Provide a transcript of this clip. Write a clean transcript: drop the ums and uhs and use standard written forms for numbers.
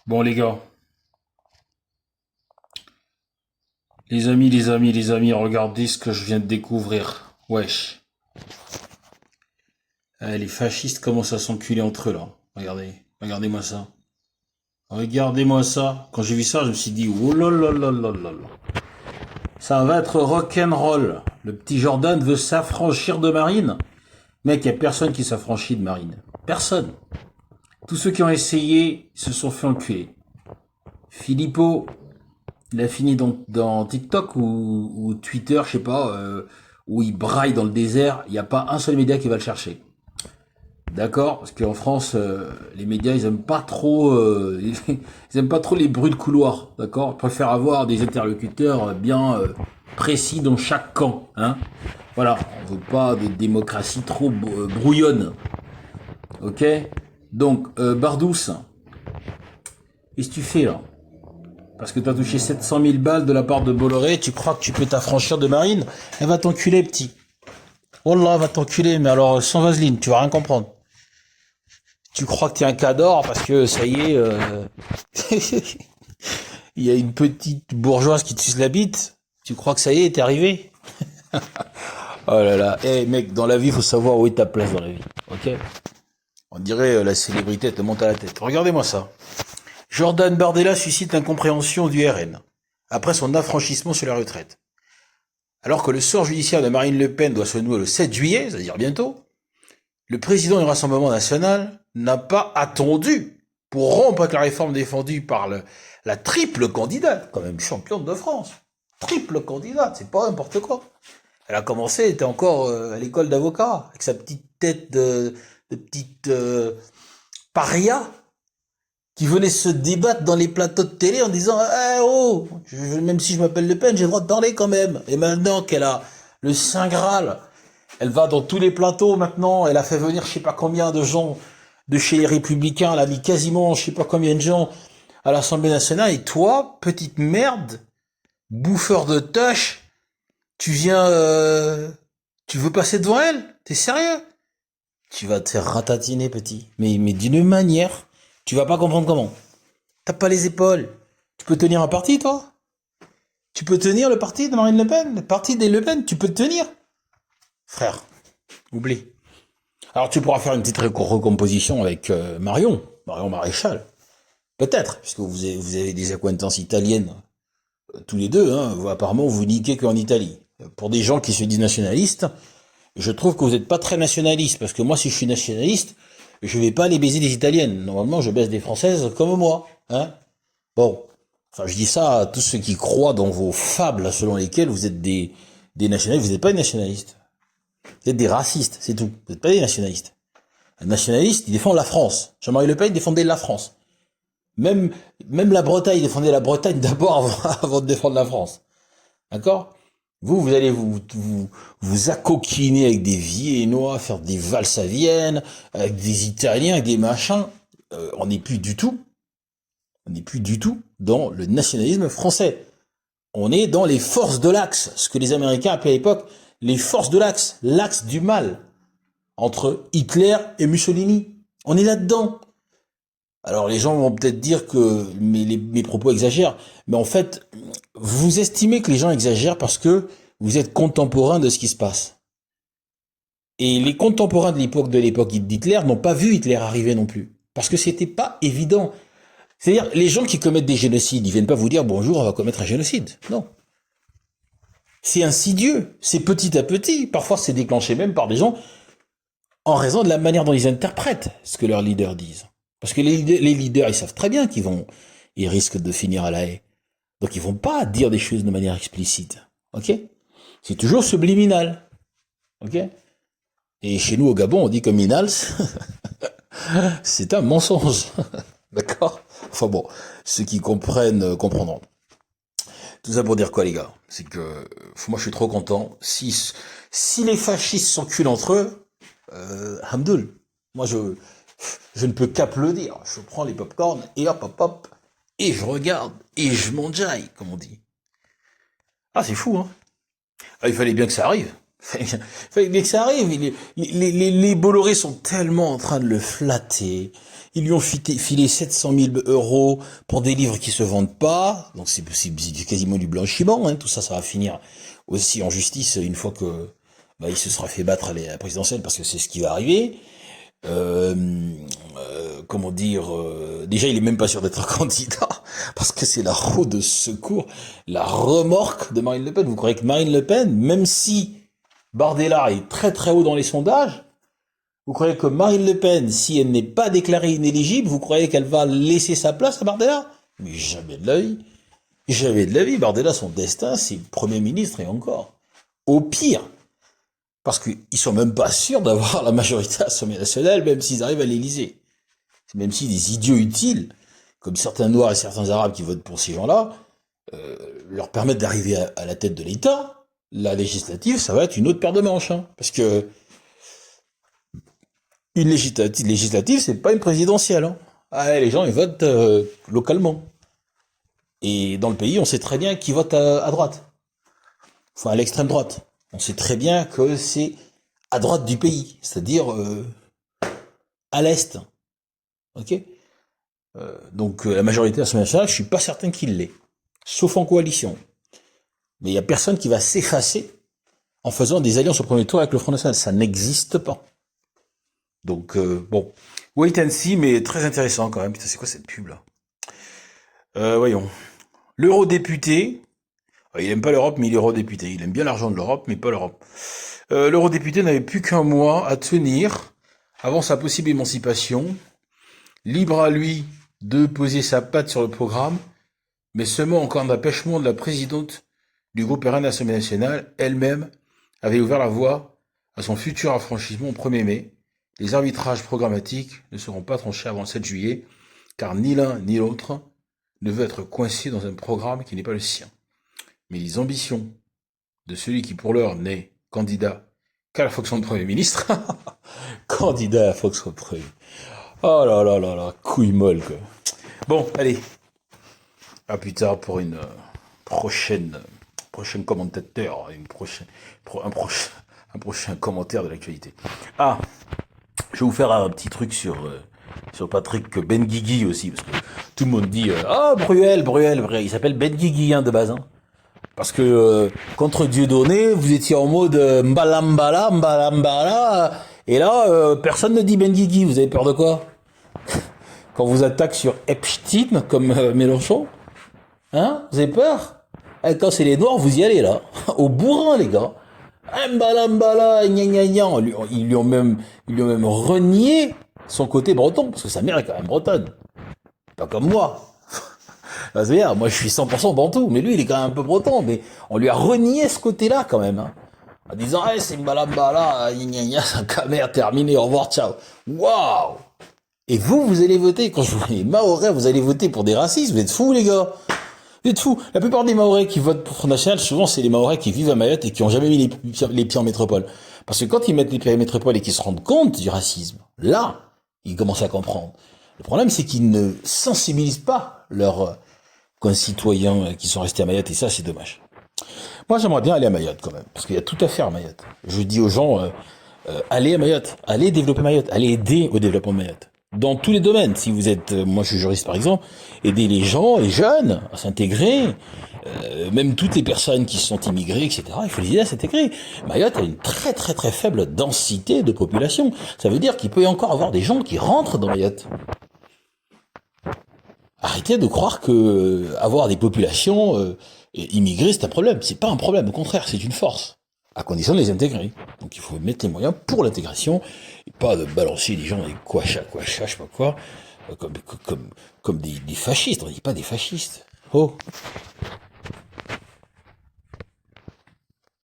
Bon les gars, les amis, regardez ce que je viens de découvrir. Wesh. Les fascistes commencent à s'enculer entre eux là. Regardez, regardez-moi ça. Regardez-moi ça. Quand j'ai vu ça, je me suis dit, oh là là là là là là. Ça va être rock'n'roll. Le petit Jordan veut s'affranchir de Marine. Mec, y a personne qui s'affranchit de Marine. Personne. Tous ceux qui ont essayé se sont fait enculer. Philippot, il a fini dans TikTok ou Twitter, je sais pas, où il braille dans le désert. Il n'y a pas un seul média qui va le chercher. D'accord? Parce qu'en France, les médias, ils aiment pas trop, ils aiment pas trop les bruits de couloir. D'accord? Ils préfèrent avoir des interlocuteurs bien précis dans chaque camp. Hein? Voilà. On veut pas de démocratie trop brouillonne. Ok? Donc, Bardous, qu'est-ce que tu fais là? Parce que t'as touché 700 000 balles de la part de Bolloré, tu crois que tu peux t'affranchir de Marine? Elle va t'enculer, petit. Wallah, elle va t'enculer, mais alors sans vaseline, tu vas rien comprendre. Tu crois que t'es un cador parce que ça y est, il y a une petite bourgeoise qui te suce la bite. Tu crois que ça y est, t'es arrivé? Oh là là, eh mec, dans la vie, faut savoir où est ta place dans la vie, ok? On dirait la célébrité te monte à la tête. Regardez-moi ça. Jordan Bardella suscite l'incompréhension du RN après son affranchissement sur la retraite. Alors que le sort judiciaire de Marine Le Pen doit se nouer le 7 juillet, c'est-à-dire bientôt, le président du Rassemblement national n'a pas attendu pour rompre avec la réforme défendue par la triple candidate, quand même championne de France. Triple candidate, c'est pas n'importe quoi. Elle a commencé, elle était encore à l'école d'avocat, avec sa petite tête de petite paria, qui venait se débattre dans les plateaux de télé en disant eh oh, même si je m'appelle Le Pen, j'ai le droit de parler quand même. Et maintenant qu'elle a le Saint Graal, elle va dans tous les plateaux maintenant, elle a fait venir je sais pas combien de gens de chez les Républicains, elle a mis quasiment je sais pas combien de gens à l'Assemblée nationale, et toi, petite merde, bouffeur de tâches, tu viens tu veux passer devant elle? T'es sérieux? Tu vas te faire ratatiner, petit. Mais d'une manière, tu vas pas comprendre comment. T'as pas les épaules. Tu peux tenir un parti, toi? Tu peux tenir le parti de Marine Le Pen? Le parti des Le Pen, tu peux te tenir? Frère, oublie. Alors tu pourras faire une petite recomposition avec Marion Maréchal. Peut-être, puisque vous avez des acquaintances italiennes, tous les deux, hein. Vous, apparemment, vous niquez qu'en Italie. Pour des gens qui se disent nationalistes, je trouve que vous n'êtes pas très nationaliste, parce que moi, si je suis nationaliste, je vais pas aller baiser des Italiennes. Normalement, je baise des Françaises comme moi, hein. Bon. Enfin, je dis ça à tous ceux qui croient dans vos fables selon lesquelles vous êtes des nationalistes. Vous n'êtes pas des nationalistes. Vous êtes des racistes, c'est tout. Vous n'êtes pas des nationalistes. Un nationaliste, il défend la France. Jean-Marie Le Pen défendait la France. Même, même la Bretagne, il défendait la Bretagne d'abord avant de défendre la France. D'accord? Vous allez vous accoquiner avec des Viennois, faire des valses à Vienne, avec des Italiens, avec des machins. On n'est plus du tout. On n'est plus du tout dans le nationalisme français. On est dans les forces de l'Axe, ce que les Américains appelaient à l'époque les forces de l'Axe, l'axe du mal, entre Hitler et Mussolini. On est là-dedans. Alors les gens vont peut-être dire que mes propos exagèrent, mais en fait, vous estimez que les gens exagèrent parce que vous êtes contemporain de ce qui se passe. Et les contemporains de l'époque d'Hitler n'ont pas vu Hitler arriver non plus, parce que c'était pas évident. C'est-à-dire, les gens qui commettent des génocides, ils viennent pas vous dire bonjour, on va commettre un génocide. Non. C'est insidieux, c'est petit à petit. Parfois, c'est déclenché même par des gens en raison de la manière dont ils interprètent ce que leurs leaders disent. Parce que les leaders, ils savent très bien ils risquent de finir à la haie. Donc ils vont pas dire des choses de manière explicite. Ok? C'est toujours subliminal. Ok? Et chez nous au Gabon, on dit que Minals, c'est un mensonge. D'accord? Enfin bon, ceux qui comprennent comprendront. Tout ça pour dire quoi, les gars? C'est que moi je suis trop content. Si les fascistes s'enculent entre eux, Hamdoul, moi je ne peux qu'applaudir. Je prends les pop-corn et hop hop hop, et je regarde et je m'enjaille, comme on dit. Ah, c'est fou, hein. Ah, il fallait bien que ça arrive. Mais que ça arrive, les Bolloré sont tellement en train de le flatter. Ils lui ont filé 700 000 euros pour des livres qui se vendent pas. Donc c'est quasiment du blanchiment, hein. Tout ça, ça va finir aussi en justice une fois que il se sera fait battre à la présidentielle, parce que c'est ce qui va arriver. Euh, Comment dire, déjà il est même pas sûr d'être candidat, parce que c'est la roue de secours, la remorque de Marine Le Pen. Vous croyez que Marine Le Pen, même si Bardella est très très haut dans les sondages, vous croyez que Marine Le Pen, si elle n'est pas déclarée inéligible, vous croyez qu'elle va laisser sa place à Bardella? Mais jamais de la vie. Jamais de la vie. Bardella, son destin, c'est Premier ministre et encore. Au pire, parce qu'ils sont même pas sûrs d'avoir la majorité à l'Assemblée nationale, même s'ils arrivent à l'Élysée. Même si des idiots utiles, comme certains Noirs et certains Arabes qui votent pour ces gens-là, leur permettent d'arriver à la tête de l'État, la législative, ça va être une autre paire de manches. Hein, parce que une législative, c'est pas une présidentielle. Hein. Ah, les gens, ils votent localement. Et dans le pays, on sait très bien qui vote à droite. Enfin, à l'extrême droite. On sait très bien que c'est à droite du pays, c'est-à-dire à l'est. Ok. Donc la majorité à l'Assemblée nationale, je suis pas certain qu'il l'ait, sauf en coalition. Mais il y a personne qui va s'effacer en faisant des alliances au premier tour avec le Front National. Ça n'existe pas. Donc bon, wait and see, mais très intéressant quand même. Putain, c'est quoi cette pub là? Voyons. L'eurodéputé, il aime pas l'Europe, mais il est eurodéputé. Il aime bien l'argent de l'Europe, mais pas l'Europe. L'eurodéputé n'avait plus qu'un mois à tenir avant sa possible émancipation. Libre à lui de poser sa patte sur le programme, mais seulement en cas d'empêchement de la présidente du groupe RN à l'Assemblée nationale, elle-même avait ouvert la voie à son futur affranchissement au 1er mai. Les arbitrages programmatiques ne seront pas tranchés avant le 7 juillet, car ni l'un ni l'autre ne veut être coincé dans un programme qui n'est pas le sien. Mais les ambitions de celui qui pour l'heure n'est candidat qu'à la fonction de Premier ministre, candidat à la fonction de Premier ministre. Oh là là là là, couille molle quoi. Bon, allez. À plus tard pour une prochaine commentateur, un prochain commentaire de l'actualité. Ah, je vais vous faire un petit truc sur Patrick Benguigui aussi, parce que tout le monde dit Bruel, il s'appelle Benguigui hein, de base. Hein. Parce que contre Dieudonné, vous étiez en mode Mbala, et là, personne ne dit Benguigui, vous avez peur de quoi? Quand on vous attaque sur Epstein, comme Mélenchon, hein, vous avez peur? Et quand c'est les Noirs, vous y allez là, au bourrin les gars. Mbala, gna gna gna. Ils lui ont même renié son côté breton, parce que sa mère est quand même bretonne. Pas comme moi. C'est bien, moi je suis 100% bantou, mais lui il est quand même un peu breton, mais on lui a renié ce côté-là quand même, hein. En disant, c'est Mbala, gna gna gna, sa mère, terminé, au revoir, ciao. Waouh! Et vous allez voter, quand je vous dis Mahorais, vous allez voter pour des racistes, vous êtes fous les gars. Vous êtes fous. La plupart des Mahorais qui votent pour Front National, souvent c'est les Mahorais qui vivent à Mayotte et qui ont jamais mis les pieds en métropole. Parce que quand ils mettent les pieds en métropole et qu'ils se rendent compte du racisme, là, ils commencent à comprendre. Le problème c'est qu'ils ne sensibilisent pas leurs concitoyens qui sont restés à Mayotte et ça c'est dommage. Moi j'aimerais bien aller à Mayotte quand même, parce qu'il y a tout à faire à Mayotte. Je dis aux gens, allez à Mayotte, allez développer Mayotte, allez aider au développement de Mayotte. Dans tous les domaines. Si vous êtes, moi je suis juriste par exemple, aider les gens, les jeunes à s'intégrer, même toutes les personnes qui sont immigrées, etc. Il faut les aider à s'intégrer. Mayotte a une très très très faible densité de population. Ça veut dire qu'il peut y encore avoir des gens qui rentrent dans Mayotte. Arrêtez de croire que avoir des populations immigrées c'est un problème. C'est pas un problème, au contraire, c'est une force. À condition de les intégrer. Donc il faut mettre les moyens pour l'intégration, et pas de balancer les gens avec quacha, je sais pas quoi, comme des fascistes. On dit pas des fascistes. Oh.